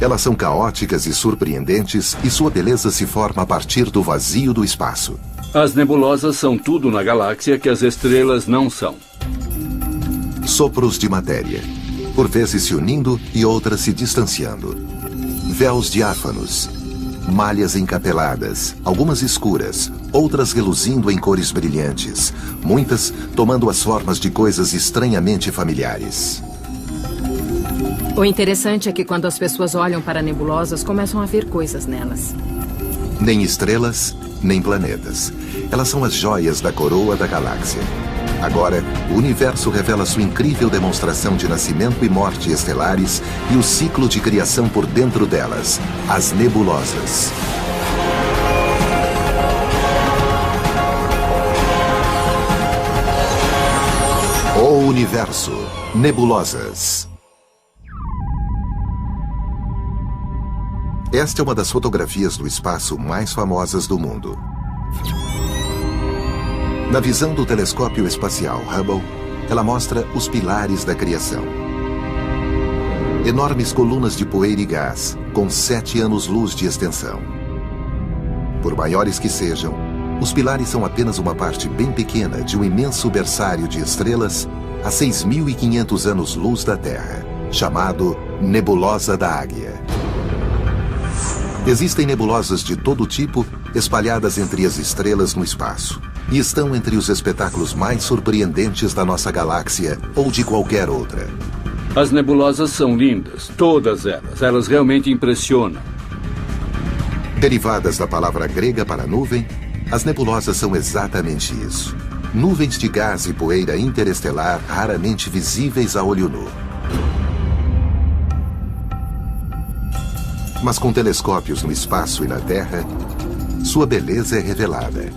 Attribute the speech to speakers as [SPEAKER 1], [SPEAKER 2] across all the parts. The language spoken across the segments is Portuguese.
[SPEAKER 1] Elas são caóticas e surpreendentes e sua beleza se forma a partir do vazio do espaço.
[SPEAKER 2] As nebulosas são tudo na galáxia que as estrelas não são.
[SPEAKER 1] Sopros de matéria, por vezes se unindo e outras se distanciando. Véus diáfanos, malhas encapeladas, algumas escuras, outras reluzindo em cores brilhantes, muitas tomando as formas de coisas estranhamente familiares.
[SPEAKER 3] O interessante é que quando as pessoas olham para nebulosas, começam a ver coisas nelas.
[SPEAKER 1] Nem estrelas, nem planetas. Elas são as joias da coroa da galáxia. Agora, o universo revela sua incrível demonstração de nascimento e morte estelares e o ciclo de criação por dentro delas, as nebulosas. O universo. Nebulosas. Esta é uma das fotografias do espaço mais famosas do mundo. Na visão do telescópio espacial Hubble, ela mostra os pilares da criação. Enormes colunas de poeira e gás, com 7 anos-luz de extensão. Por maiores que sejam, os pilares são apenas uma parte bem pequena de um imenso berçário de estrelas a 6.500 anos-luz da Terra, chamado Nebulosa da Águia. Existem nebulosas de todo tipo espalhadas entre as estrelas no espaço e estão entre os espetáculos mais surpreendentes da nossa galáxia ou de qualquer outra.
[SPEAKER 2] As nebulosas são lindas, todas elas. Elas realmente impressionam.
[SPEAKER 1] Derivadas da palavra grega para nuvem, as nebulosas são exatamente isso. Nuvens de gás e poeira interestelar raramente visíveis a olho nu. Mas com telescópios no espaço e na Terra, sua beleza é revelada.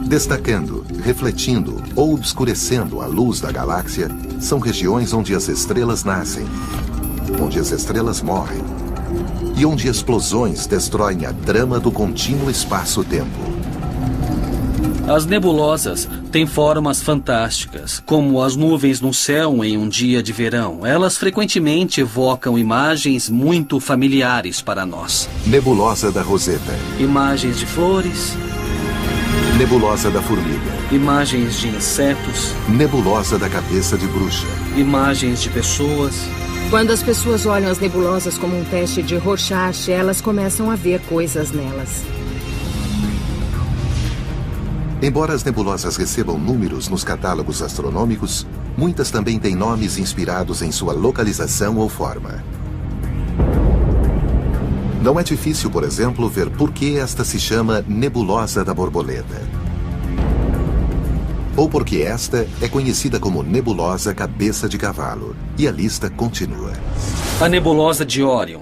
[SPEAKER 1] Destacando, refletindo ou obscurecendo a luz da galáxia, são regiões onde as estrelas nascem, onde as estrelas morrem e onde explosões destroem a trama do contínuo espaço-tempo.
[SPEAKER 4] As nebulosas têm formas fantásticas, como as nuvens no céu em um dia de verão. Elas frequentemente evocam imagens muito familiares para nós.
[SPEAKER 1] Nebulosa da Roseta.
[SPEAKER 4] Imagens de flores.
[SPEAKER 1] Nebulosa da Formiga.
[SPEAKER 4] Imagens de insetos.
[SPEAKER 1] Nebulosa da Cabeça de Bruxa.
[SPEAKER 4] Imagens de pessoas.
[SPEAKER 3] Quando as pessoas olham as nebulosas como um teste de Rorschach, elas começam a ver coisas nelas.
[SPEAKER 1] Embora as nebulosas recebam números nos catálogos astronômicos, muitas também têm nomes inspirados em sua localização ou forma. Não é difícil, por exemplo, ver por que esta se chama Nebulosa da Borboleta. Ou porque esta é conhecida como Nebulosa Cabeça de Cavalo. E a lista continua.
[SPEAKER 4] A Nebulosa de Órion.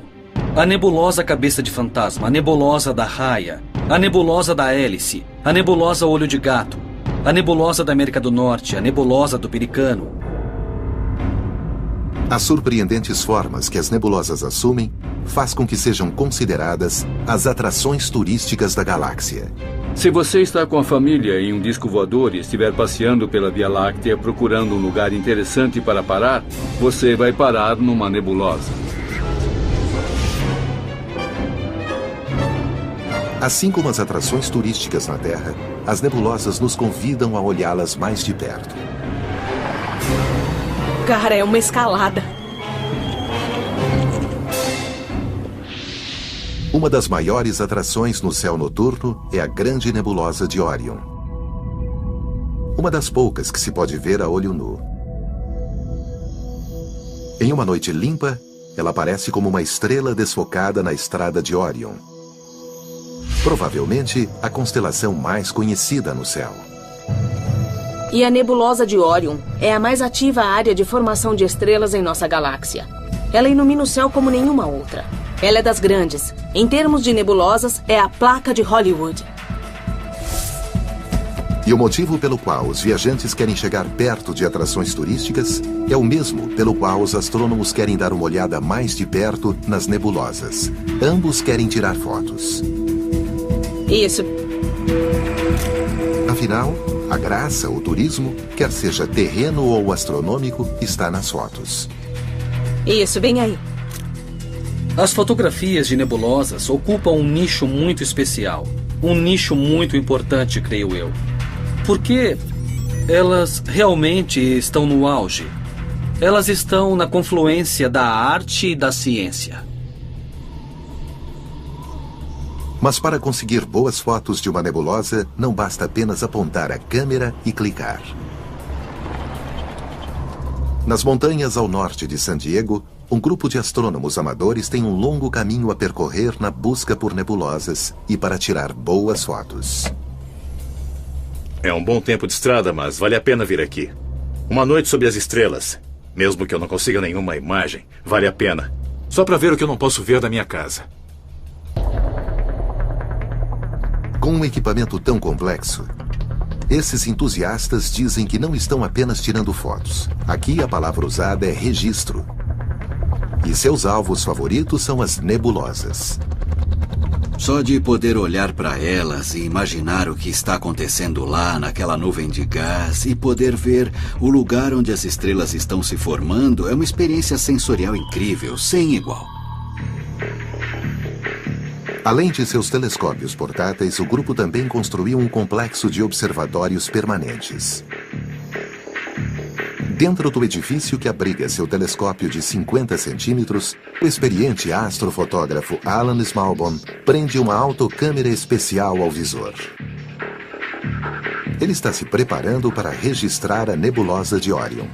[SPEAKER 4] A Nebulosa Cabeça de Fantasma. A Nebulosa da Raia. A Nebulosa da Hélice. A Nebulosa Olho de Gato. A Nebulosa da América do Norte. A Nebulosa do Pelicano.
[SPEAKER 1] As surpreendentes formas que as nebulosas assumem faz com que sejam consideradas as atrações turísticas da galáxia.
[SPEAKER 2] Se você está com a família em um disco voador e estiver passeando pela Via Láctea procurando um lugar interessante para parar, você vai parar numa nebulosa.
[SPEAKER 1] Assim como as atrações turísticas na Terra, as nebulosas nos convidam a olhá-las mais de perto.
[SPEAKER 5] Cara, é uma escalada.
[SPEAKER 1] Uma das maiores atrações no céu noturno é a Grande Nebulosa de Órion. Uma das poucas que se pode ver a olho nu. Em uma noite limpa, ela aparece como uma estrela desfocada na estrada de Órion. Provavelmente a constelação mais conhecida no céu.
[SPEAKER 5] E a Nebulosa de Órion é a mais ativa área de formação de estrelas em nossa galáxia. Ela ilumina o céu como nenhuma outra. Ela é das grandes. Em termos de nebulosas, é a placa de Hollywood.
[SPEAKER 1] E o motivo pelo qual os viajantes querem chegar perto de atrações turísticas é o mesmo pelo qual os astrônomos querem dar uma olhada mais de perto nas nebulosas. Ambos querem tirar fotos.
[SPEAKER 5] Isso.
[SPEAKER 1] Afinal, a graça, o turismo, quer seja terreno ou astronômico, está nas fotos.
[SPEAKER 5] Isso, bem aí.
[SPEAKER 4] As fotografias de nebulosas ocupam um nicho muito especial. Um nicho muito importante, creio eu. Porque elas realmente estão no auge. Elas estão na confluência da arte e da ciência.
[SPEAKER 1] Mas para conseguir boas fotos de uma nebulosa, não basta apenas apontar a câmera e clicar. Nas montanhas ao norte de San Diego, um grupo de astrônomos amadores tem um longo caminho a percorrer na busca por nebulosas e para tirar boas fotos.
[SPEAKER 6] É um bom tempo de estrada, mas vale a pena vir aqui. Uma noite sob as estrelas, mesmo que eu não consiga nenhuma imagem, vale a pena.
[SPEAKER 7] Só para ver o que eu não posso ver da minha casa.
[SPEAKER 1] Com um equipamento tão complexo, esses entusiastas dizem que não estão apenas tirando fotos. Aqui a palavra usada é registro. E seus alvos favoritos são as nebulosas.
[SPEAKER 8] Só de poder olhar para elas e imaginar o que está acontecendo lá naquela nuvem de gás e poder ver o lugar onde as estrelas estão se formando é uma experiência sensorial incrível, sem igual.
[SPEAKER 1] Além de seus telescópios portáteis, o grupo também construiu um complexo de observatórios permanentes. Dentro do edifício que abriga seu telescópio de 50 centímetros, o experiente astrofotógrafo Alan Smallbone prende uma autocâmera especial ao visor. Ele está se preparando para registrar a nebulosa de Orion.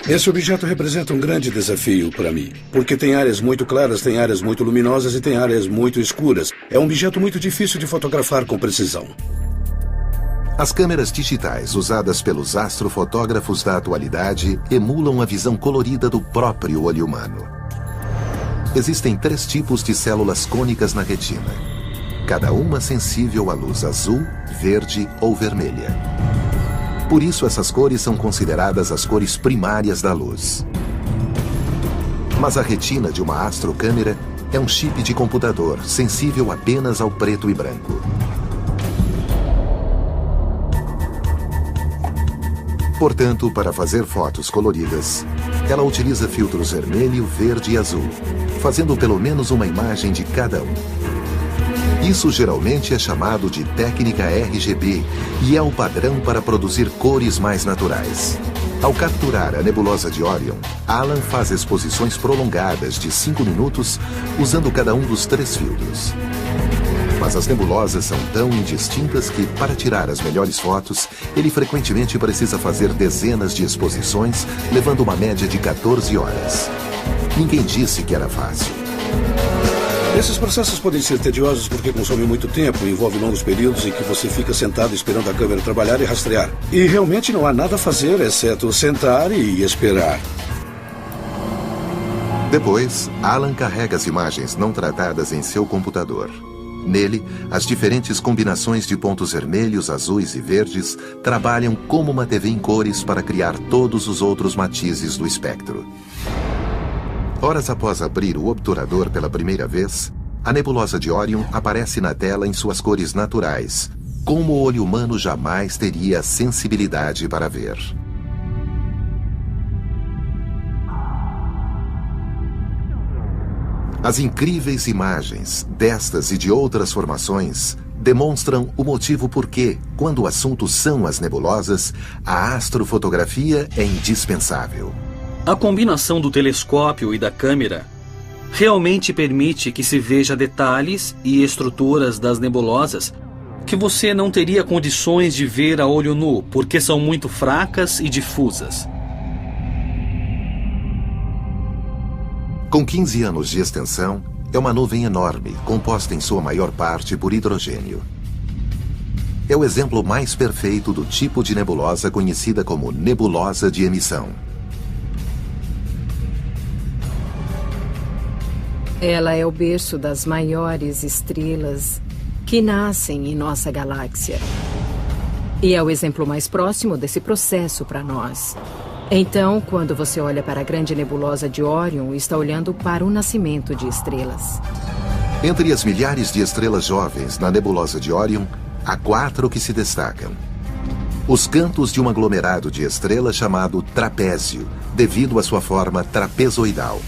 [SPEAKER 9] Esse objeto representa um grande desafio para mim, porque tem áreas muito claras, tem áreas muito luminosas e tem áreas muito escuras. É um objeto muito difícil de fotografar com precisão.
[SPEAKER 1] As câmeras digitais usadas pelos astrofotógrafos da atualidade emulam a visão colorida do próprio olho humano. Existem 3 tipos de células cônicas na retina, cada uma sensível à luz azul, verde ou vermelha. Por isso, essas cores são consideradas as cores primárias da luz. Mas a retina de uma astrocâmera é um chip de computador sensível apenas ao preto e branco. Portanto, para fazer fotos coloridas, ela utiliza filtros vermelho, verde e azul, fazendo pelo menos uma imagem de cada um. Isso geralmente é chamado de técnica RGB e é o padrão para produzir cores mais naturais. Ao capturar a nebulosa de Orion, Alan faz exposições prolongadas de 5 minutos usando cada um dos 3 filtros. Mas as nebulosas são tão indistintas que, para tirar as melhores fotos, ele frequentemente precisa fazer dezenas de exposições, levando uma média de 14 horas. Ninguém disse que era fácil.
[SPEAKER 9] Esses processos podem ser tediosos porque consomem muito tempo, envolvem longos períodos em que você fica sentado esperando a câmera trabalhar e rastrear. E realmente não há nada a fazer, exceto sentar e esperar.
[SPEAKER 1] Depois, Alan carrega as imagens não tratadas em seu computador. Nele, as diferentes combinações de pontos vermelhos, azuis e verdes trabalham como uma TV em cores para criar todos os outros matizes do espectro. Horas após abrir o obturador pela primeira vez, a nebulosa de Orion aparece na tela em suas cores naturais, como o olho humano jamais teria a sensibilidade para ver. As incríveis imagens destas e de outras formações demonstram o motivo por que, quando o assunto são as nebulosas, a astrofotografia é indispensável.
[SPEAKER 4] A combinação do telescópio e da câmera realmente permite que se veja detalhes e estruturas das nebulosas que você não teria condições de ver a olho nu, porque são muito fracas e difusas.
[SPEAKER 1] Com 15 anos de extensão, é uma nuvem enorme, composta em sua maior parte por hidrogênio. É o exemplo mais perfeito do tipo de nebulosa conhecida como nebulosa de emissão.
[SPEAKER 3] Ela é o berço das maiores estrelas que nascem em nossa galáxia. E é o exemplo mais próximo desse processo para nós. Então, quando você olha para a grande nebulosa de Orion, está olhando para o nascimento de estrelas.
[SPEAKER 1] Entre as milhares de estrelas jovens na nebulosa de Orion, há 4 que se destacam. Os cantos de um aglomerado de estrelas chamado trapézio, devido à sua forma trapezoidal.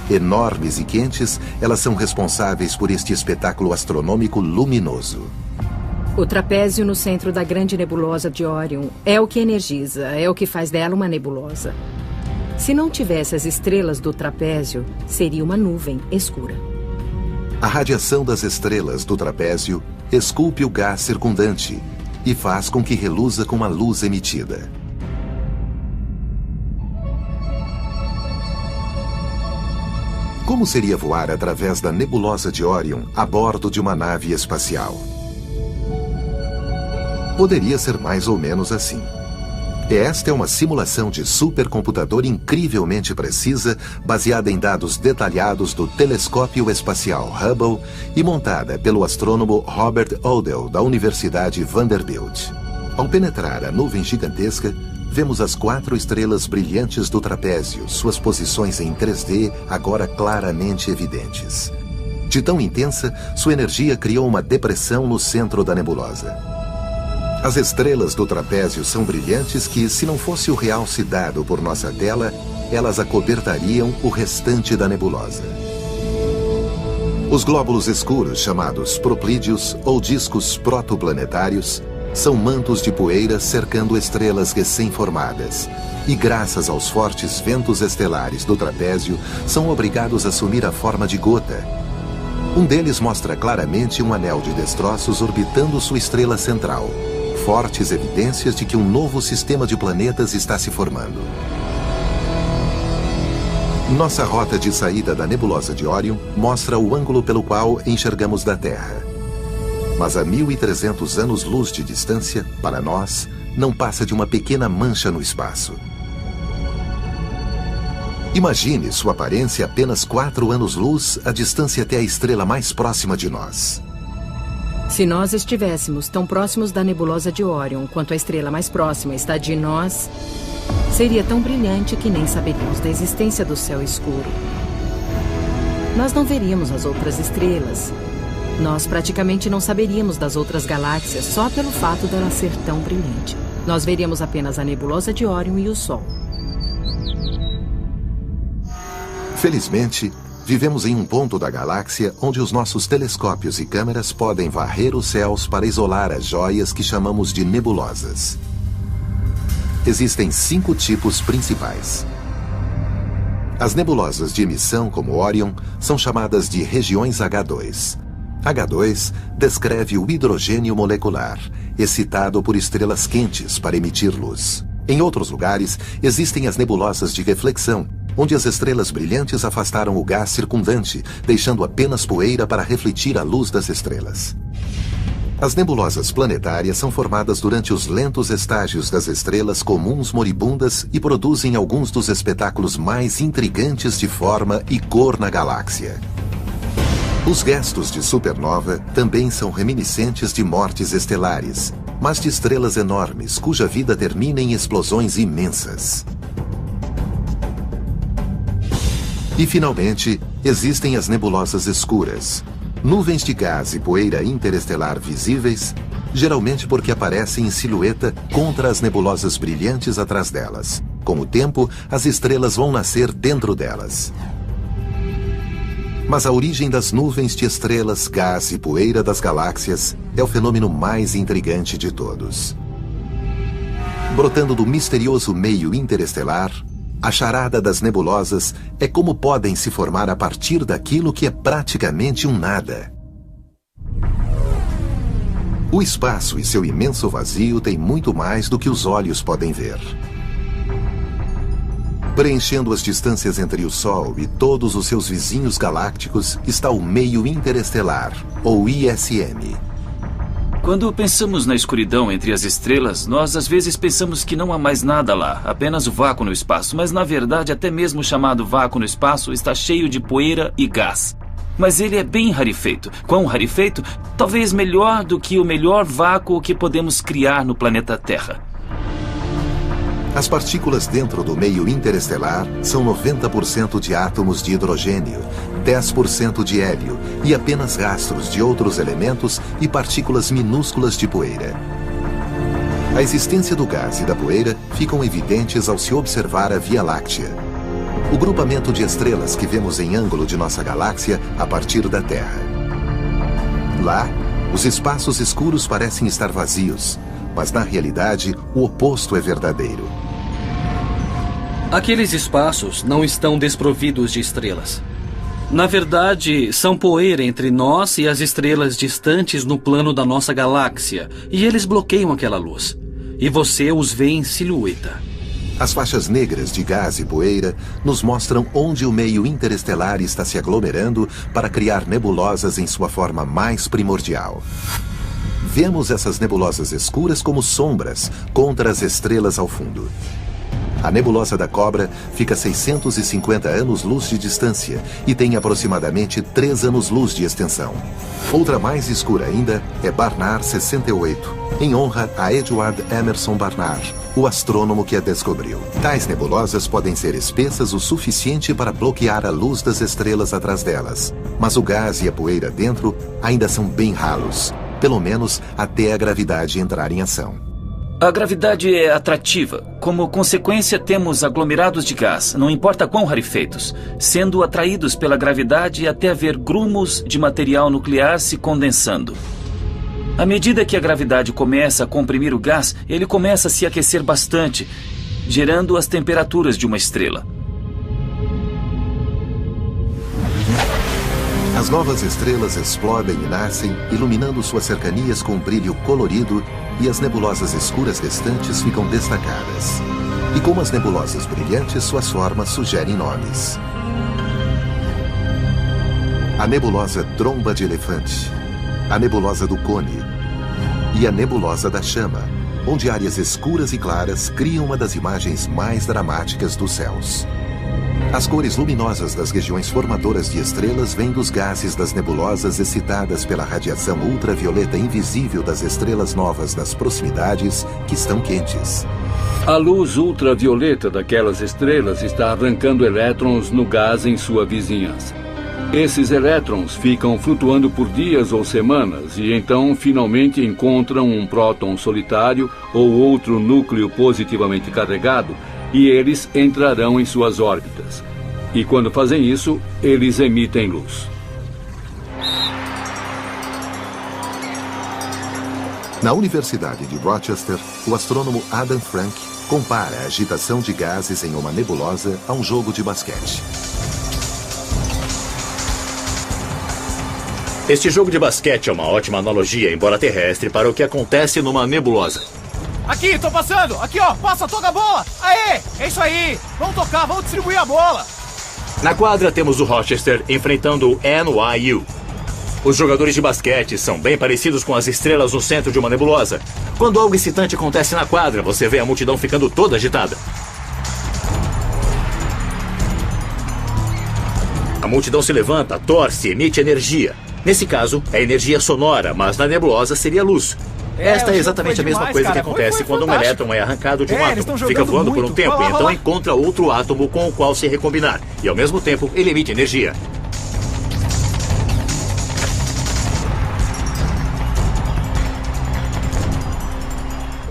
[SPEAKER 1] Enormes e quentes, elas são responsáveis por este espetáculo astronômico luminoso.
[SPEAKER 3] O trapézio no centro da grande nebulosa de Órion é o que energiza, é o que faz dela uma nebulosa. Se não tivesse as estrelas do trapézio, seria uma nuvem escura.
[SPEAKER 1] A radiação das estrelas do trapézio esculpe o gás circundante e faz com que reluza com a luz emitida. Como seria voar através da nebulosa de Órion a bordo de uma nave espacial? Poderia ser mais ou menos assim. Esta é uma simulação de supercomputador incrivelmente precisa, baseada em dados detalhados do telescópio espacial Hubble e montada pelo astrônomo Robert Odell, da Universidade Vanderbilt. Ao penetrar a nuvem gigantesca, vemos as 4 estrelas brilhantes do trapézio, suas posições em 3D agora claramente evidentes. De tão intensa, sua energia criou uma depressão no centro da nebulosa. As estrelas do trapézio são brilhantes que, se não fosse o realce dado por nossa tela, elas acobertariam o restante da nebulosa. Os glóbulos escuros, chamados proplídeos ou discos protoplanetários, são mantos de poeira cercando estrelas recém-formadas. E graças aos fortes ventos estelares do trapézio, são obrigados a assumir a forma de gota. Um deles mostra claramente um anel de destroços orbitando sua estrela central. Fortes evidências de que um novo sistema de planetas está se formando. Nossa rota de saída da nebulosa de Órion mostra o ângulo pelo qual enxergamos da Terra. Mas a 1.300 anos-luz de distância, para nós, não passa de uma pequena mancha no espaço. Imagine sua aparência apenas 4 anos-luz, a distância até a estrela mais próxima de nós.
[SPEAKER 3] Se nós estivéssemos tão próximos da nebulosa de Órion quanto a estrela mais próxima está de nós, seria tão brilhante que nem saberíamos da existência do céu escuro. Nós não veríamos as outras estrelas. Nós praticamente não saberíamos das outras galáxias só pelo fato dela ser tão brilhante. Nós veríamos apenas a nebulosa de Órion e o Sol.
[SPEAKER 1] Felizmente, vivemos em um ponto da galáxia onde os nossos telescópios e câmeras podem varrer os céus para isolar as joias que chamamos de nebulosas. Existem 5 tipos principais. As nebulosas de emissão, como Órion, são chamadas de regiões H2. H2 descreve o hidrogênio molecular, excitado por estrelas quentes para emitir luz. Em outros lugares, existem as nebulosas de reflexão, onde as estrelas brilhantes afastaram o gás circundante, deixando apenas poeira para refletir a luz das estrelas. As nebulosas planetárias são formadas durante os lentos estágios das estrelas comuns moribundas e produzem alguns dos espetáculos mais intrigantes de forma e cor na galáxia. Os gestos de supernova também são reminiscentes de mortes estelares, mas de estrelas enormes cuja vida termina em explosões imensas. E, finalmente, existem as nebulosas escuras, nuvens de gás e poeira interestelar visíveis, geralmente porque aparecem em silhueta contra as nebulosas brilhantes atrás delas. Com o tempo, as estrelas vão nascer dentro delas. Mas a origem das nuvens de estrelas, gás e poeira das galáxias é o fenômeno mais intrigante de todos. Brotando do misterioso meio interestelar, a charada das nebulosas é como podem se formar a partir daquilo que é praticamente um nada. O espaço e seu imenso vazio têm muito mais do que os olhos podem ver. Preenchendo as distâncias entre o Sol e todos os seus vizinhos galácticos está o meio interestelar, ou ISM.
[SPEAKER 10] Quando pensamos na escuridão entre as estrelas, nós às vezes pensamos que não há mais nada lá, apenas o vácuo no espaço. Mas na verdade, até mesmo o chamado vácuo no espaço está cheio de poeira e gás. Mas ele é bem rarefeito. Quão rarefeito? Talvez melhor do que o melhor vácuo que podemos criar no planeta Terra.
[SPEAKER 1] As partículas dentro do meio interestelar são 90% de átomos de hidrogênio, 10% de hélio e apenas rastros de outros elementos e partículas minúsculas de poeira. A existência do gás e da poeira ficam evidentes ao se observar a Via Láctea, o grupamento de estrelas que vemos em ângulo de nossa galáxia a partir da Terra. Lá, os espaços escuros parecem estar vazios, mas na realidade o oposto é verdadeiro.
[SPEAKER 4] Aqueles espaços não estão desprovidos de estrelas. Na verdade, são poeira entre nós e as estrelas distantes no plano da nossa galáxia, e eles bloqueiam aquela luz. E você os vê em silhueta.
[SPEAKER 1] As faixas negras de gás e poeira nos mostram onde o meio interestelar está se aglomerando para criar nebulosas em sua forma mais primordial. Vemos essas nebulosas escuras como sombras contra as estrelas ao fundo. A nebulosa da Cobra fica a 650 anos-luz de distância e tem aproximadamente 3 anos-luz de extensão. Outra mais escura ainda é Barnard 68, em honra a Edward Emerson Barnard, o astrônomo que a descobriu. Tais nebulosas podem ser espessas o suficiente para bloquear a luz das estrelas atrás delas, mas o gás e a poeira dentro ainda são bem ralos, pelo menos até a gravidade entrar em ação.
[SPEAKER 10] A gravidade é atrativa. Como consequência, temos aglomerados de gás, não importa quão rarefeitos, sendo atraídos pela gravidade até haver grumos de material nuclear se condensando. À medida que a gravidade começa a comprimir o gás, ele começa a se aquecer bastante, gerando as temperaturas de uma estrela.
[SPEAKER 1] As novas estrelas explodem e nascem, iluminando suas cercanias com um brilho colorido, e as nebulosas escuras restantes ficam destacadas. E como as nebulosas brilhantes, suas formas sugerem nomes. A nebulosa Tromba de Elefante, a nebulosa do Cone e a nebulosa da Chama, onde áreas escuras e claras criam uma das imagens mais dramáticas dos céus. As cores luminosas das regiões formadoras de estrelas vêm dos gases das nebulosas excitadas pela radiação ultravioleta invisível das estrelas novas nas proximidades que estão quentes.
[SPEAKER 2] A luz ultravioleta daquelas estrelas está arrancando elétrons no gás em sua vizinhança. Esses elétrons ficam flutuando por dias ou semanas e então finalmente encontram um próton solitário ou outro núcleo positivamente carregado, e eles entrarão em suas órbitas. E quando fazem isso, eles emitem luz.
[SPEAKER 1] Na Universidade de Rochester, o astrônomo Adam Frank compara a agitação de gases em uma nebulosa a um jogo de basquete.
[SPEAKER 6] Este jogo de basquete é uma ótima analogia, embora terrestre, para o que acontece numa nebulosa.
[SPEAKER 11] Aqui, tô passando! Aqui, ó! Passa, toca a bola! Aê! É isso aí! Vamos tocar, vamos distribuir a bola!
[SPEAKER 6] Na quadra temos o Rochester enfrentando o NYU. Os jogadores de basquete são bem parecidos com as estrelas no centro de uma nebulosa. Quando algo excitante acontece na quadra, você vê a multidão ficando toda agitada. A multidão se levanta, torce, emite energia. Nesse caso, é energia sonora, mas na nebulosa seria luz. Esta é exatamente a mesma coisa que acontece quando um elétron é arrancado de um átomo. Fica voando por um tempo e então encontra outro átomo com o qual se recombinar. E ao mesmo tempo, ele emite energia.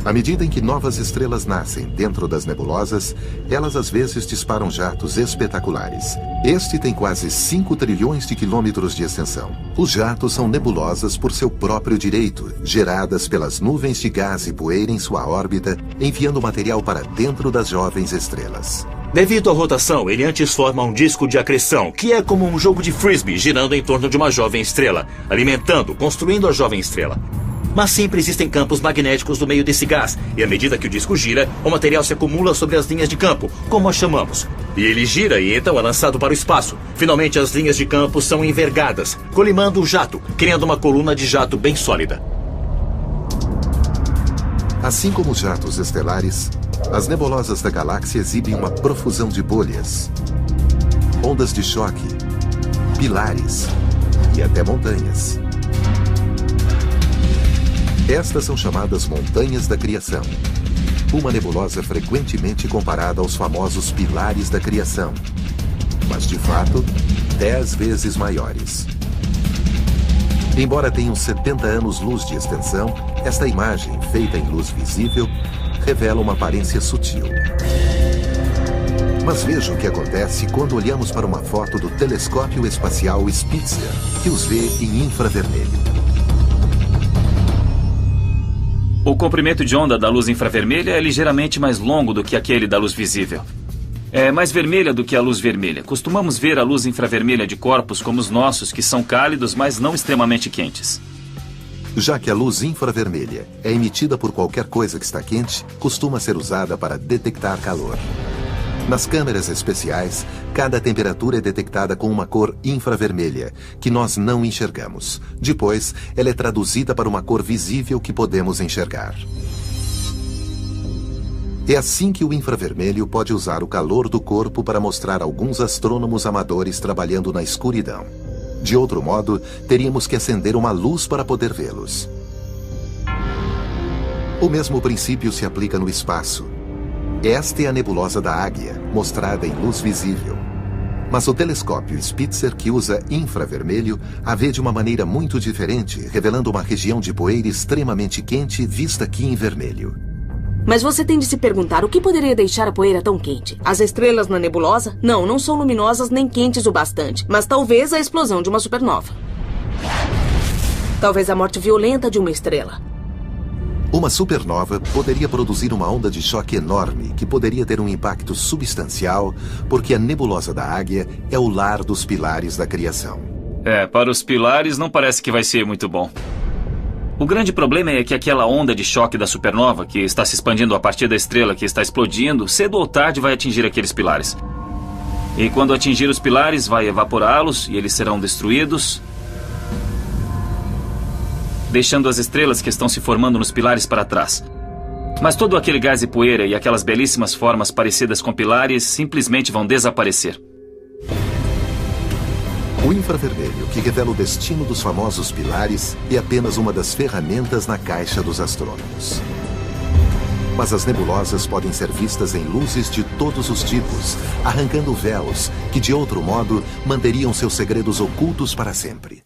[SPEAKER 1] À medida em que novas estrelas nascem dentro das nebulosas, elas às vezes disparam jatos espetaculares. Este tem quase 5 trilhões de quilômetros de extensão. Os jatos são nebulosas por seu próprio direito, geradas pelas nuvens de gás e poeira em sua órbita, enviando material para dentro das jovens estrelas.
[SPEAKER 6] Devido à rotação, ele antes forma um disco de acreção, que é como um jogo de frisbee girando em torno de uma jovem estrela, alimentando, construindo a jovem estrela. Mas sempre existem campos magnéticos no meio desse gás, e à medida que o disco gira, o material se acumula sobre as linhas de campo, como as chamamos. E ele gira e então é lançado para o espaço. Finalmente as linhas de campo são envergadas, colimando o jato, criando uma coluna de jato bem sólida.
[SPEAKER 1] Assim como os jatos estelares, as nebulosas da galáxia exibem uma profusão de bolhas, ondas de choque, pilares e até montanhas. Estas são chamadas montanhas da criação. Uma nebulosa frequentemente comparada aos famosos pilares da criação, mas de fato, 10 vezes maiores. Embora tenham 70 anos-luz de extensão, esta imagem, feita em luz visível, revela uma aparência sutil. Mas veja o que acontece quando olhamos para uma foto do telescópio espacial Spitzer, que os vê em infravermelho.
[SPEAKER 10] O comprimento de onda da luz infravermelha é ligeiramente mais longo do que aquele da luz visível. É mais vermelha do que a luz vermelha. Costumamos ver a luz infravermelha de corpos como os nossos, que são cálidos, mas não extremamente quentes.
[SPEAKER 1] Já que a luz infravermelha é emitida por qualquer coisa que está quente, costuma ser usada para detectar calor. Nas câmeras especiais, cada temperatura é detectada com uma cor infravermelha, que nós não enxergamos. Depois, ela é traduzida para uma cor visível que podemos enxergar. É assim que o infravermelho pode usar o calor do corpo para mostrar alguns astrônomos amadores trabalhando na escuridão. De outro modo, teríamos que acender uma luz para poder vê-los. O mesmo princípio se aplica no espaço. Esta é a nebulosa da Águia, mostrada em luz visível. Mas o telescópio Spitzer, que usa infravermelho, a vê de uma maneira muito diferente, revelando uma região de poeira extremamente quente vista aqui em vermelho.
[SPEAKER 5] Mas você tem de se perguntar o que poderia deixar a poeira tão quente? As estrelas na nebulosa? Não são luminosas nem quentes o bastante, mas talvez a explosão de uma supernova. Talvez a morte violenta de uma estrela.
[SPEAKER 1] Uma supernova poderia produzir uma onda de choque enorme que poderia ter um impacto substancial, porque a nebulosa da Águia é o lar dos pilares da criação.
[SPEAKER 10] Para os pilares não parece que vai ser muito bom. O grande problema é que aquela onda de choque da supernova, que está se expandindo a partir da estrela que está explodindo, cedo ou tarde vai atingir aqueles pilares. E quando atingir os pilares, vai evaporá-los e eles serão destruídos, deixando as estrelas que estão se formando nos pilares para trás. Mas todo aquele gás e poeira e aquelas belíssimas formas parecidas com pilares simplesmente vão desaparecer.
[SPEAKER 1] O infravermelho, que revela o destino dos famosos pilares, é apenas uma das ferramentas na caixa dos astrônomos. Mas as nebulosas podem ser vistas em luzes de todos os tipos, arrancando véus que, de outro modo, manteriam seus segredos ocultos para sempre.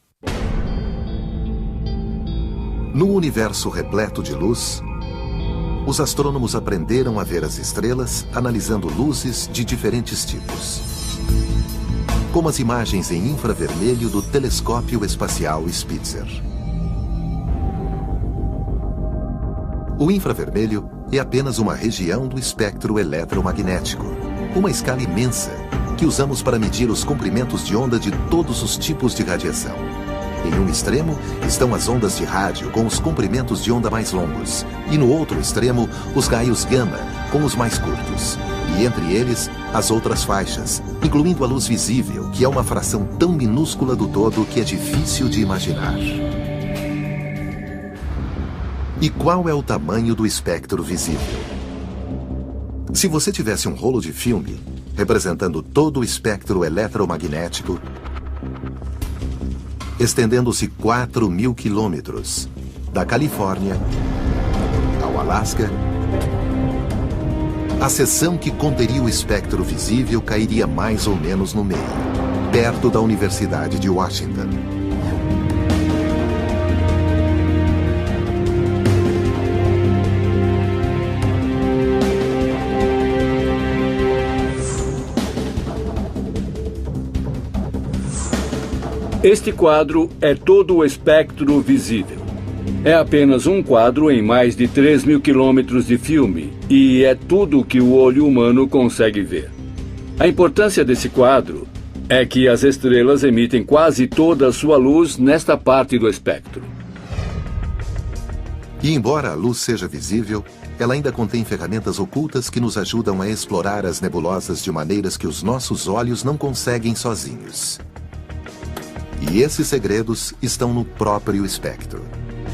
[SPEAKER 1] No universo repleto de luz, os astrônomos aprenderam a ver as estrelas analisando luzes de diferentes tipos, como as imagens em infravermelho do telescópio espacial Spitzer. O infravermelho é apenas uma região do espectro eletromagnético, uma escala imensa que usamos para medir os comprimentos de onda de todos os tipos de radiação. Em um extremo estão as ondas de rádio com os comprimentos de onda mais longos, e no outro extremo os raios gama com os mais curtos. E entre eles, as outras faixas, incluindo a luz visível, que é uma fração tão minúscula do todo que é difícil de imaginar. E qual é o tamanho do espectro visível? Se você tivesse um rolo de filme representando todo o espectro eletromagnético, estendendo-se 4.000 quilômetros, da Califórnia ao Alasca, a seção que conteria o espectro visível cairia mais ou menos no meio, perto da Universidade de Washington.
[SPEAKER 2] Este quadro é todo o espectro visível. É apenas um quadro em mais de 3.000 quilômetros de filme e é tudo o que o olho humano consegue ver. A importância desse quadro é que as estrelas emitem quase toda a sua luz nesta parte do espectro.
[SPEAKER 1] E embora a luz seja visível, ela ainda contém ferramentas ocultas que nos ajudam a explorar as nebulosas de maneiras que os nossos olhos não conseguem sozinhos. E esses segredos estão no próprio espectro.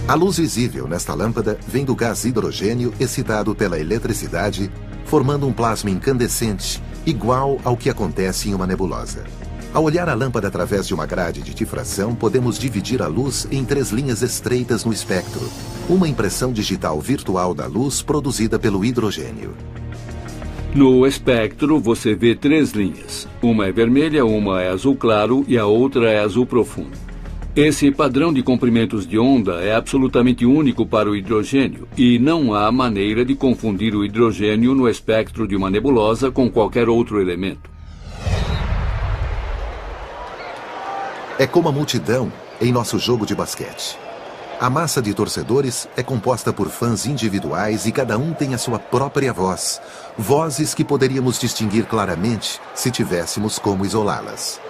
[SPEAKER 1] A luz visível nesta lâmpada vem do gás hidrogênio excitado pela eletricidade, formando um plasma incandescente, igual ao que acontece em uma nebulosa. Ao olhar a lâmpada através de uma grade de difração, podemos dividir a luz em 3 linhas estreitas no espectro, uma impressão digital virtual da luz produzida pelo hidrogênio.
[SPEAKER 2] No espectro, você vê 3 linhas. Uma é vermelha, uma é azul claro e a outra é azul profundo. Esse padrão de comprimentos de onda é absolutamente único para o hidrogênio e não há maneira de confundir o hidrogênio no espectro de uma nebulosa com qualquer outro elemento.
[SPEAKER 1] É como a multidão em nosso jogo de basquete. A massa de torcedores é composta por fãs individuais e cada um tem a sua própria voz. Vozes que poderíamos distinguir claramente se tivéssemos como isolá-las.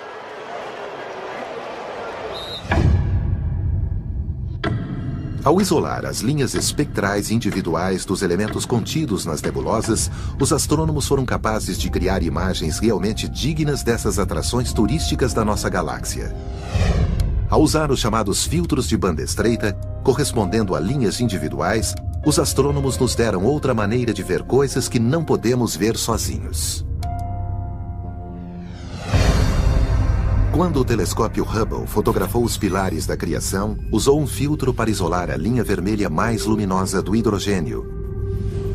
[SPEAKER 1] Ao isolar as linhas espectrais individuais dos elementos contidos nas nebulosas, os astrônomos foram capazes de criar imagens realmente dignas dessas atrações turísticas da nossa galáxia. Ao usar os chamados filtros de banda estreita, correspondendo a linhas individuais, os astrônomos nos deram outra maneira de ver coisas que não podemos ver sozinhos. Quando o telescópio Hubble fotografou os pilares da criação, usou um filtro para isolar a linha vermelha mais luminosa do hidrogênio,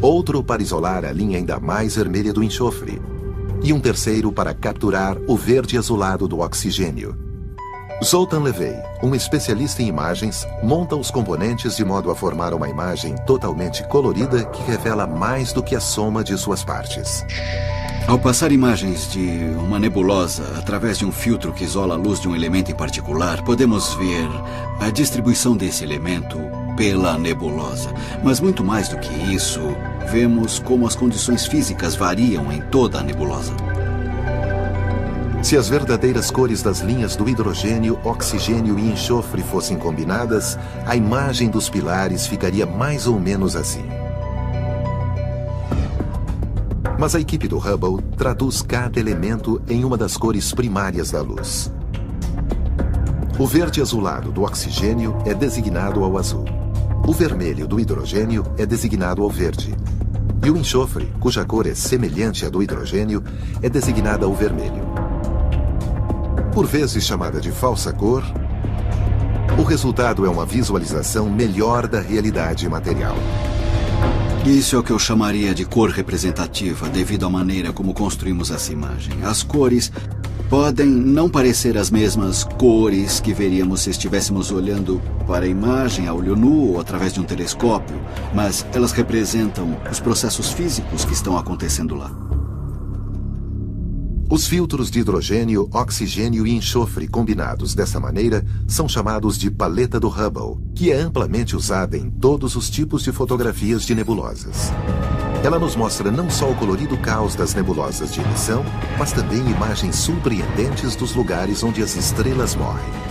[SPEAKER 1] outro para isolar a linha ainda mais vermelha do enxofre, e um terceiro para capturar o verde azulado do oxigênio. Zoltan Levey, um especialista em imagens, monta os componentes de modo a formar uma imagem totalmente colorida que revela mais do que a soma de suas partes.
[SPEAKER 8] Ao passar imagens de uma nebulosa através de um filtro que isola a luz de um elemento em particular, podemos ver a distribuição desse elemento pela nebulosa. Mas muito mais do que isso, vemos como as condições físicas variam em toda a nebulosa.
[SPEAKER 1] Se as verdadeiras cores das linhas do hidrogênio, oxigênio e enxofre fossem combinadas, a imagem dos pilares ficaria mais ou menos assim. Mas a equipe do Hubble traduz cada elemento em uma das cores primárias da luz. O verde azulado do oxigênio é designado ao azul. O vermelho do hidrogênio é designado ao verde. E o enxofre, cuja cor é semelhante à do hidrogênio, é designada ao vermelho. Por vezes chamada de falsa cor, o resultado é uma visualização melhor da realidade material.
[SPEAKER 8] Isso é o que eu chamaria de cor representativa, devido à maneira como construímos essa imagem. As cores podem não parecer as mesmas cores que veríamos se estivéssemos olhando para a imagem a olho nu ou através de um telescópio, mas elas representam os processos físicos que estão acontecendo lá.
[SPEAKER 1] Os filtros de hidrogênio, oxigênio e enxofre combinados dessa maneira são chamados de paleta do Hubble, que é amplamente usada em todos os tipos de fotografias de nebulosas. Ela nos mostra não só o colorido caos das nebulosas de emissão, mas também imagens surpreendentes dos lugares onde as estrelas morrem.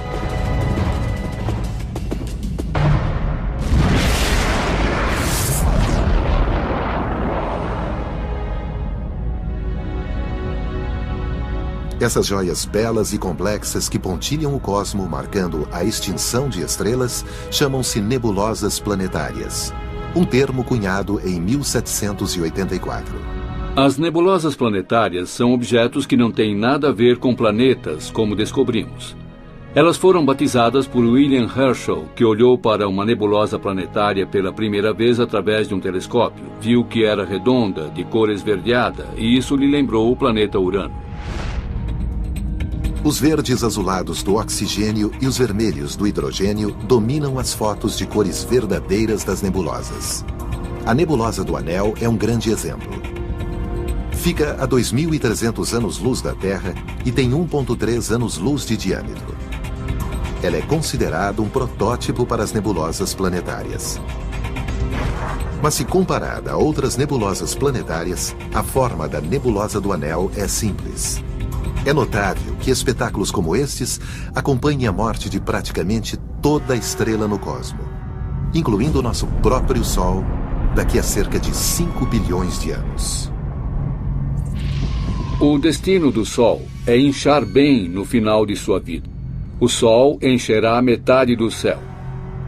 [SPEAKER 1] Essas joias belas e complexas que pontilham o cosmo, marcando a extinção de estrelas, chamam-se nebulosas planetárias, um termo cunhado em 1784.
[SPEAKER 2] As nebulosas planetárias são objetos que não têm nada a ver com planetas, como descobrimos. Elas foram batizadas por William Herschel, que olhou para uma nebulosa planetária pela primeira vez através de um telescópio, viu que era redonda, de cor esverdeada, e isso lhe lembrou o planeta Urano.
[SPEAKER 1] Os verdes azulados do oxigênio e os vermelhos do hidrogênio dominam as fotos de cores verdadeiras das nebulosas. A nebulosa do Anel é um grande exemplo. Fica a 2.300 anos-luz da Terra e tem 1,3 anos-luz de diâmetro. Ela é considerada um protótipo para as nebulosas planetárias. Mas se comparada a outras nebulosas planetárias, a forma da nebulosa do Anel é simples. É notável que espetáculos como estes acompanhem a morte de praticamente toda a estrela no cosmo, incluindo o nosso próprio Sol, daqui a cerca de 5 bilhões de anos.
[SPEAKER 2] O destino do Sol é inchar bem no final de sua vida. O Sol encherá metade do céu.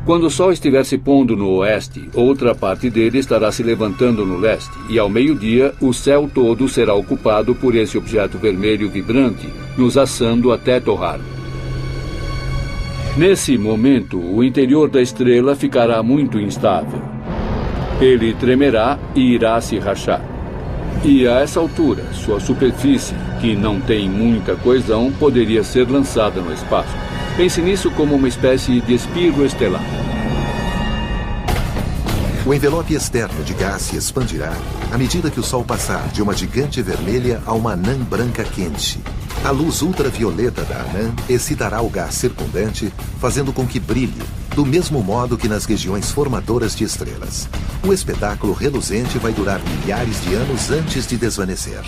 [SPEAKER 2] Quando o Sol estiver se pondo no oeste, outra parte dele estará se levantando no leste, e ao meio-dia o céu todo será ocupado por esse objeto vermelho vibrante, nos assando até torrar. Nesse momento, o interior da estrela ficará muito instável. Ele tremerá e irá se rachar. E a essa altura, sua superfície, que não tem muita coesão, poderia ser lançada no espaço. Pense nisso como uma espécie de espirro estelar.
[SPEAKER 1] O envelope externo de gás se expandirá à medida que o Sol passar de uma gigante vermelha a uma anã branca quente. A luz ultravioleta da anã excitará o gás circundante, fazendo com que brilhe, do mesmo modo que nas regiões formadoras de estrelas. O espetáculo reluzente vai durar milhares de anos antes de desvanecer.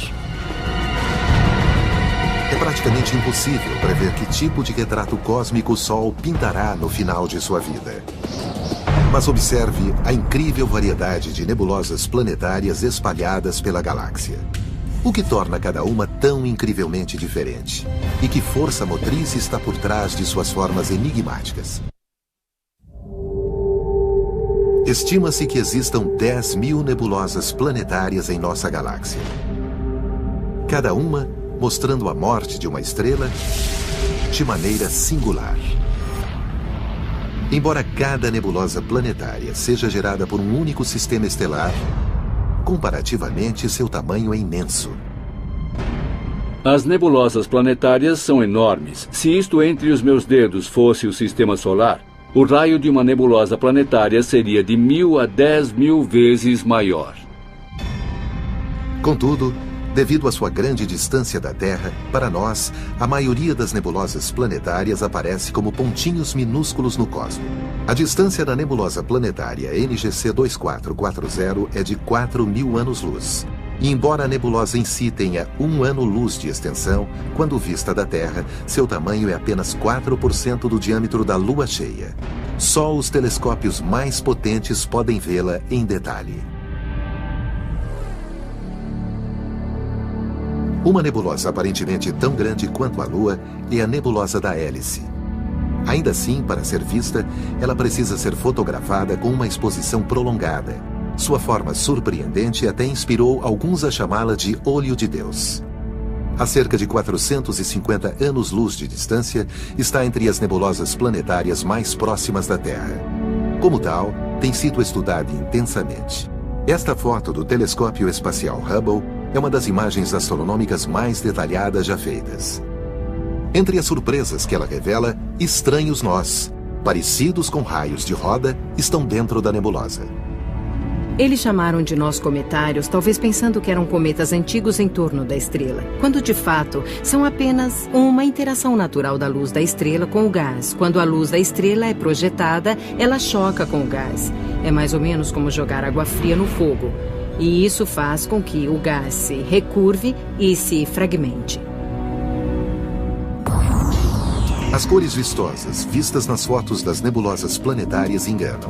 [SPEAKER 1] É praticamente impossível prever que tipo de retrato cósmico o Sol pintará no final de sua vida. Mas observe a incrível variedade de nebulosas planetárias espalhadas pela galáxia. O que torna cada uma tão incrivelmente diferente? E que força motriz está por trás de suas formas enigmáticas? Estima-se que existam 10.000 nebulosas planetárias em nossa galáxia. Cada uma mostrando a morte de uma estrela de maneira singular. Embora cada nebulosa planetária seja gerada por um único sistema estelar, comparativamente seu tamanho é imenso.
[SPEAKER 2] As nebulosas planetárias são enormes. Se isto entre os meus dedos fosse o sistema solar, o raio de uma nebulosa planetária seria de 1.000 a 10.000 vezes maior.
[SPEAKER 1] Contudo, devido à sua grande distância da Terra, para nós, a maioria das nebulosas planetárias aparece como pontinhos minúsculos no cosmos. A distância da nebulosa planetária NGC 2440 é de 4.000 anos-luz. E embora a nebulosa em si tenha 1 ano-luz de extensão, quando vista da Terra, seu tamanho é apenas 4% do diâmetro da Lua cheia. Só os telescópios mais potentes podem vê-la em detalhe. Uma nebulosa aparentemente tão grande quanto a Lua é a nebulosa da Hélice. Ainda assim, para ser vista, ela precisa ser fotografada com uma exposição prolongada. Sua forma surpreendente até inspirou alguns a chamá-la de Olho de Deus. A cerca de 450 anos-luz de distância, está entre as nebulosas planetárias mais próximas da Terra. Como tal, tem sido estudada intensamente. Esta foto do telescópio espacial Hubble é uma das imagens astronômicas mais detalhadas já feitas. Entre as surpresas que ela revela, estranhos nós, parecidos com raios de roda, estão dentro da nebulosa.
[SPEAKER 3] Eles chamaram de nós cometários, talvez pensando que eram cometas antigos em torno da estrela, quando de fato são apenas uma interação natural da luz da estrela com o gás. Quando a luz da estrela é projetada, ela choca com o gás. É mais ou menos como jogar água fria no fogo. E isso faz com que o gás se recurve e se fragmente.
[SPEAKER 1] As cores vistosas vistas nas fotos das nebulosas planetárias enganam.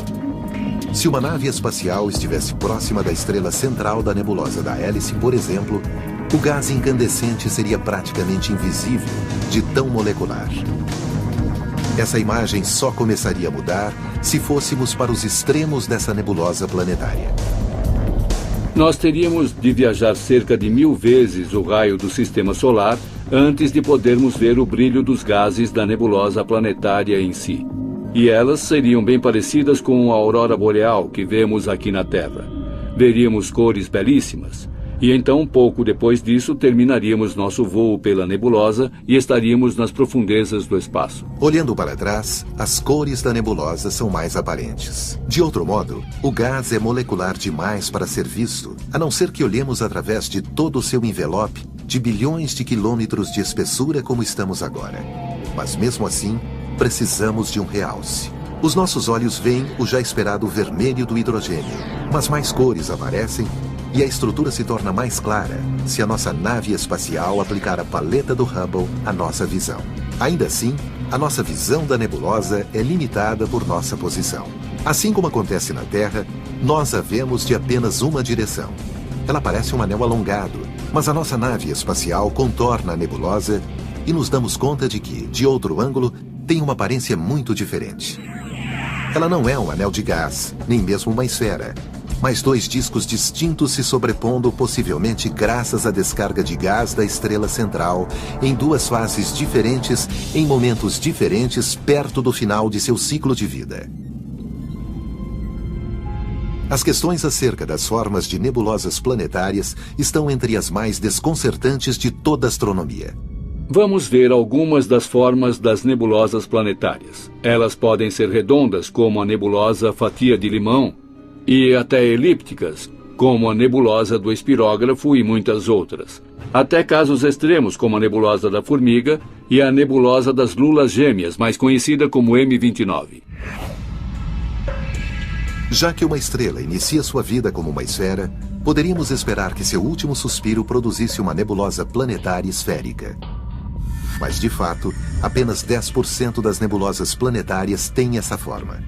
[SPEAKER 1] Se uma nave espacial estivesse próxima da estrela central da nebulosa da Hélice, por exemplo, o gás incandescente seria praticamente invisível, de tão molecular. Essa imagem só começaria a mudar se fôssemos para os extremos dessa nebulosa planetária.
[SPEAKER 2] Nós teríamos de viajar cerca de 1000 vezes o raio do sistema solar antes de podermos ver o brilho dos gases da nebulosa planetária em si. E elas seriam bem parecidas com a aurora boreal que vemos aqui na Terra. Veríamos cores belíssimas. E então, pouco depois disso, terminaríamos nosso voo pela nebulosa e estaríamos nas profundezas do espaço.
[SPEAKER 1] Olhando para trás, as cores da nebulosa são mais aparentes. De outro modo, o gás é molecular demais para ser visto, a não ser que olhemos através de todo o seu envelope de bilhões de quilômetros de espessura como estamos agora. Mas mesmo assim, precisamos de um realce. Os nossos olhos veem o já esperado vermelho do hidrogênio, mas mais cores aparecem e a estrutura se torna mais clara se a nossa nave espacial aplicar a paleta do Hubble à nossa visão. Ainda assim, a nossa visão da nebulosa é limitada por nossa posição. Assim como acontece na Terra, nós a vemos de apenas uma direção. Ela parece um anel alongado, mas a nossa nave espacial contorna a nebulosa e nos damos conta de que, de outro ângulo, tem uma aparência muito diferente. Ela não é um anel de gás, nem mesmo uma esfera, mas dois discos distintos se sobrepondo, possivelmente graças à descarga de gás da estrela central, em duas fases diferentes, em momentos diferentes, perto do final de seu ciclo de vida. As questões acerca das formas de nebulosas planetárias estão entre as mais desconcertantes de toda a astronomia.
[SPEAKER 2] Vamos ver algumas das formas das nebulosas planetárias. Elas podem ser redondas, como a nebulosa fatia de limão, e até elípticas, como a nebulosa do espirógrafo e muitas outras. Até casos extremos, como a nebulosa da formiga e a nebulosa das lulas gêmeas, mais conhecida como M29.
[SPEAKER 1] Já que uma estrela inicia sua vida como uma esfera, poderíamos esperar que seu último suspiro produzisse uma nebulosa planetária esférica. Mas, de fato, apenas 10% das nebulosas planetárias têm essa forma.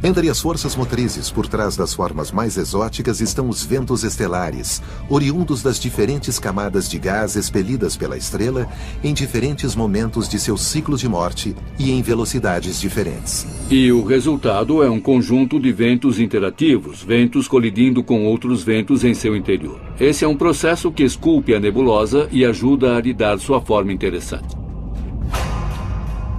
[SPEAKER 1] Entre as forças motrizes por trás das formas mais exóticas estão os ventos estelares, oriundos das diferentes camadas de gás expelidas pela estrela em diferentes momentos de seu ciclo de morte e em velocidades diferentes.
[SPEAKER 2] E o resultado é um conjunto de ventos interativos, ventos colidindo com outros ventos em seu interior. Esse é um processo que esculpe a nebulosa e ajuda a lhe dar sua forma interessante.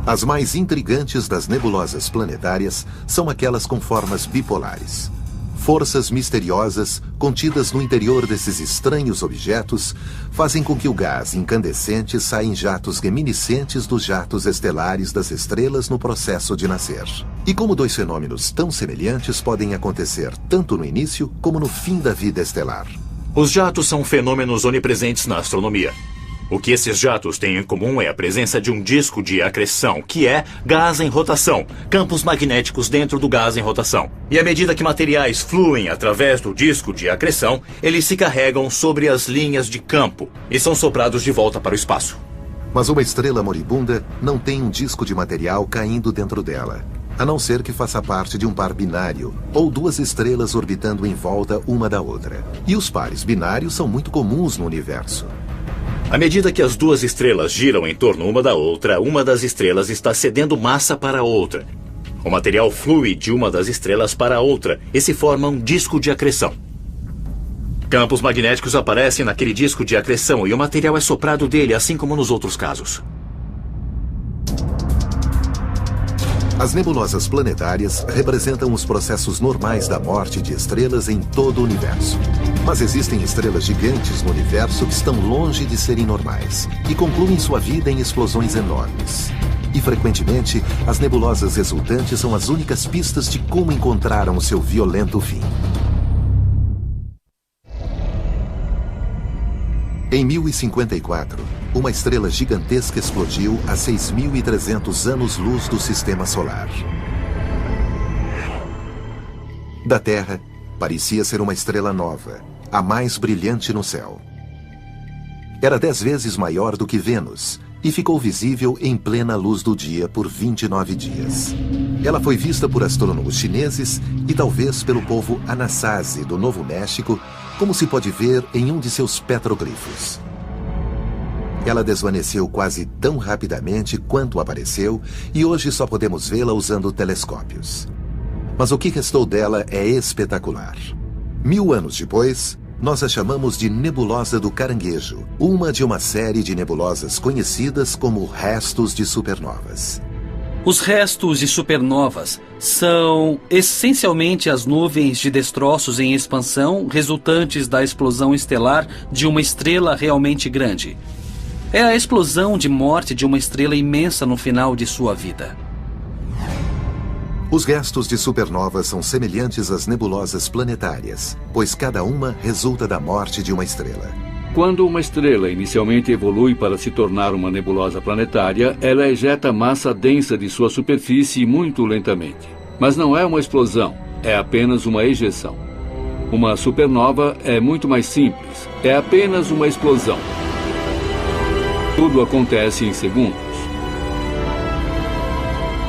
[SPEAKER 1] As mais intrigantes das nebulosas planetárias são aquelas com formas bipolares. Forças misteriosas, contidas no interior desses estranhos objetos, fazem com que o gás incandescente saia em jatos reminiscentes dos jatos estelares das estrelas no processo de nascer. E como dois fenômenos tão semelhantes podem acontecer tanto no início como no fim da vida estelar?
[SPEAKER 6] Os jatos são fenômenos onipresentes na astronomia. O que esses jatos têm em comum é a presença de um disco de acreção, que é gás em rotação, campos magnéticos dentro do gás em rotação. E à medida que materiais fluem através do disco de acreção, eles se carregam sobre as linhas de campo e são soprados de volta para o espaço.
[SPEAKER 1] Mas uma estrela moribunda não tem um disco de material caindo dentro dela, a não ser que faça parte de um par binário, ou duas estrelas orbitando em volta uma da outra. E os pares binários são muito comuns no universo.
[SPEAKER 6] À medida que as duas estrelas giram em torno uma da outra, uma das estrelas está cedendo massa para a outra. O material flui de uma das estrelas para a outra e se forma um disco de acreção. Campos magnéticos aparecem naquele disco de acreção e o material é soprado dele, assim como nos outros casos.
[SPEAKER 1] As nebulosas planetárias representam os processos normais da morte de estrelas em todo o universo. Mas existem estrelas gigantes no universo que estão longe de serem normais e concluem sua vida em explosões enormes. E, frequentemente, as nebulosas resultantes são as únicas pistas de como encontraram o seu violento fim. Em 1054, uma estrela gigantesca explodiu a 6.300 anos-luz do Sistema Solar. Da Terra, parecia ser uma estrela nova, a mais brilhante no céu. Era 10 vezes maior do que Vênus e ficou visível em plena luz do dia por 29 dias. Ela foi vista por astrônomos chineses e talvez pelo povo Anasazi do Novo México, como se pode ver em um de seus petroglifos. Ela desvaneceu quase tão rapidamente quanto apareceu e hoje só podemos vê-la usando telescópios. Mas o que restou dela é espetacular. 1000 anos depois, nós a chamamos de Nebulosa do Caranguejo, uma de uma série de nebulosas conhecidas como restos de supernovas.
[SPEAKER 4] Os restos de supernovas são essencialmente as nuvens de destroços em expansão resultantes da explosão estelar de uma estrela realmente grande. É a explosão de morte de uma estrela imensa no final de sua vida.
[SPEAKER 1] Os restos de supernovas são semelhantes às nebulosas planetárias, pois cada uma resulta da morte de uma estrela.
[SPEAKER 2] Quando uma estrela inicialmente evolui para se tornar uma nebulosa planetária, ela ejeta massa densa de sua superfície muito lentamente. Mas não é uma explosão, é apenas uma ejeção. Uma supernova é muito mais simples, é apenas uma explosão. Tudo acontece em segundos.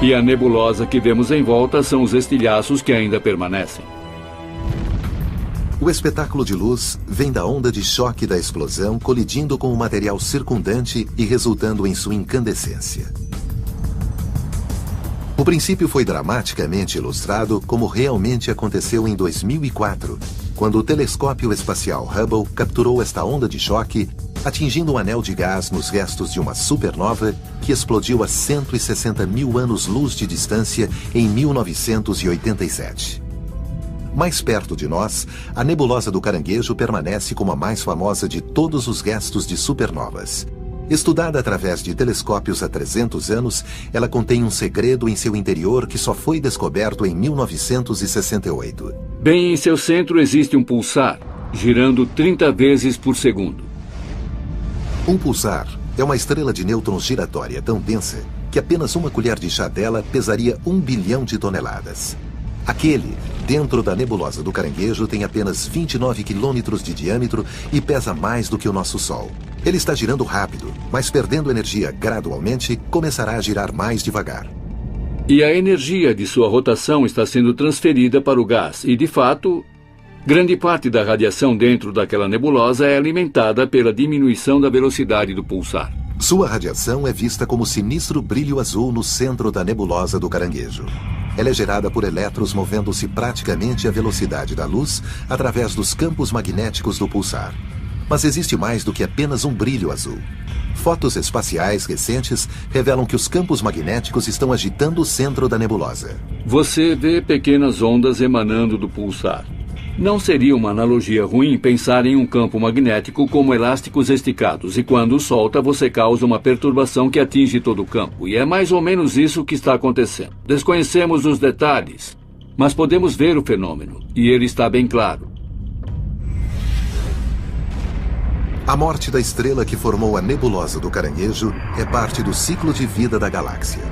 [SPEAKER 2] E a nebulosa que vemos em volta são os estilhaços que ainda permanecem.
[SPEAKER 1] O espetáculo de luz vem da onda de choque da explosão colidindo com o material circundante e resultando em sua incandescência. O princípio foi dramaticamente ilustrado como realmente aconteceu em 2004, quando o telescópio espacial Hubble capturou esta onda de choque, atingindo um anel de gás nos restos de uma supernova que explodiu a 160 mil anos-luz de distância em 1987. Mais perto de nós, a nebulosa do Caranguejo permanece como a mais famosa de todos os restos de supernovas. Estudada através de telescópios há 300 anos, ela contém um segredo em seu interior que só foi descoberto em 1968.
[SPEAKER 2] Bem em seu centro existe um pulsar, girando 30 vezes por segundo.
[SPEAKER 1] Um pulsar é uma estrela de nêutrons giratória tão densa que apenas uma colher de chá dela pesaria 1 bilhão de toneladas. Aquele, dentro da nebulosa do Caranguejo, tem apenas 29 quilômetros de diâmetro e pesa mais do que o nosso Sol. Ele está girando rápido, mas perdendo energia gradualmente, começará a girar mais devagar.
[SPEAKER 2] E a energia de sua rotação está sendo transferida para o gás e, de fato, grande parte da radiação dentro daquela nebulosa é alimentada pela diminuição da velocidade do pulsar.
[SPEAKER 1] Sua radiação é vista como sinistro brilho azul no centro da nebulosa do Caranguejo. Ela é gerada por elétrons movendo-se praticamente à velocidade da luz através dos campos magnéticos do pulsar. Mas existe mais do que apenas um brilho azul. Fotos espaciais recentes revelam que os campos magnéticos estão agitando o centro da nebulosa.
[SPEAKER 2] Você vê pequenas ondas emanando do pulsar. Não seria uma analogia ruim pensar em um campo magnético como elásticos esticados, e quando solta, você causa uma perturbação que atinge todo o campo. E é mais ou menos isso que está acontecendo. Desconhecemos os detalhes, mas podemos ver o fenômeno, e ele está bem claro.
[SPEAKER 1] A morte da estrela que formou a nebulosa do Caranguejo é parte do ciclo de vida da galáxia.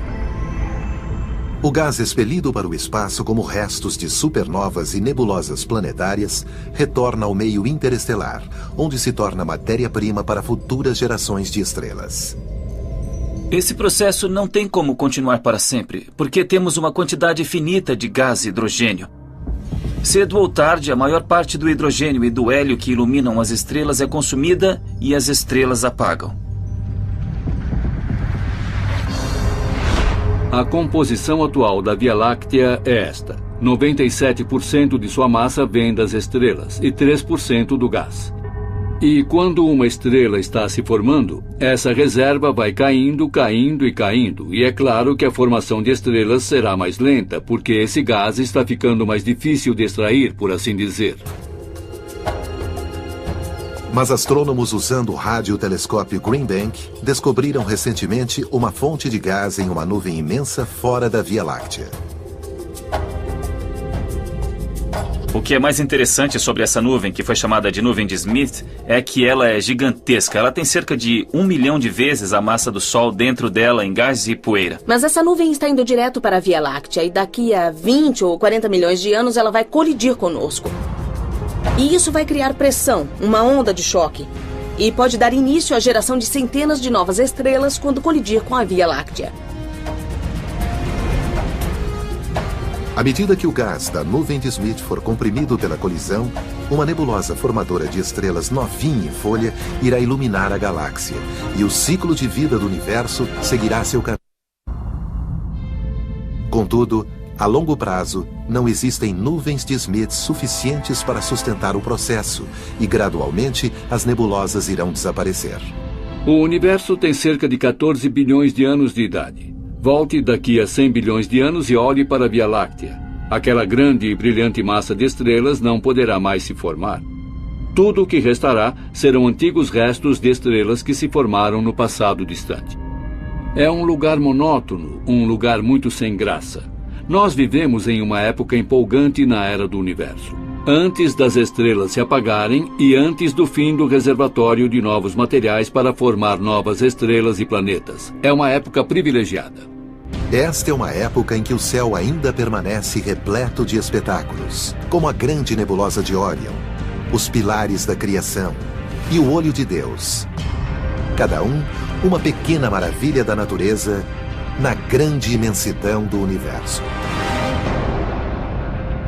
[SPEAKER 1] O gás expelido para o espaço como restos de supernovas e nebulosas planetárias retorna ao meio interestelar, onde se torna matéria-prima para futuras gerações de estrelas.
[SPEAKER 10] Esse processo não tem como continuar para sempre, porque temos uma quantidade finita de gás e hidrogênio. Cedo ou tarde, a maior parte do hidrogênio e do hélio que iluminam as estrelas é consumida e as estrelas apagam.
[SPEAKER 2] A composição atual da Via Láctea é esta. 97% de sua massa vem das estrelas e 3% do gás. E quando uma estrela está se formando, essa reserva vai caindo, caindo e caindo. E é claro que a formação de estrelas será mais lenta, porque esse gás está ficando mais difícil de extrair, por assim dizer.
[SPEAKER 1] Mas astrônomos usando o radiotelescópio Green Bank descobriram recentemente uma fonte de gás em uma nuvem imensa fora da Via Láctea.
[SPEAKER 10] O que é mais interessante sobre essa nuvem, que foi chamada de nuvem de Smith, é que ela é gigantesca. Ela tem cerca de 1 milhão de vezes a massa do Sol dentro dela em gás e poeira.
[SPEAKER 5] Mas essa nuvem está indo direto para a Via Láctea e daqui a 20 ou 40 milhões de anos ela vai colidir conosco. E isso vai criar pressão, uma onda de choque. E pode dar início à geração de centenas de novas estrelas quando colidir com a Via Láctea.
[SPEAKER 1] À medida que o gás da nuvem de Smith for comprimido pela colisão, uma nebulosa formadora de estrelas novinha em folha irá iluminar a galáxia. E o ciclo de vida do universo seguirá seu caminho. Contudo, a longo prazo, não existem nuvens de Smith suficientes para sustentar o processo e, gradualmente, as nebulosas irão desaparecer.
[SPEAKER 2] O universo tem cerca de 14 bilhões de anos de idade. Volte daqui a 100 bilhões de anos e olhe para a Via Láctea. Aquela grande e brilhante massa de estrelas não poderá mais se formar. Tudo o que restará serão antigos restos de estrelas que se formaram no passado distante. É um lugar monótono, um lugar muito sem graça. Nós vivemos em uma época empolgante na era do universo. Antes das estrelas se apagarem e antes do fim do reservatório de novos materiais para formar novas estrelas e planetas. É uma época privilegiada.
[SPEAKER 1] Esta é uma época em que o céu ainda permanece repleto de espetáculos, como a grande nebulosa de Órion, os pilares da criação e o olho de Deus. Cada um, uma pequena maravilha da natureza na grande imensidão do universo.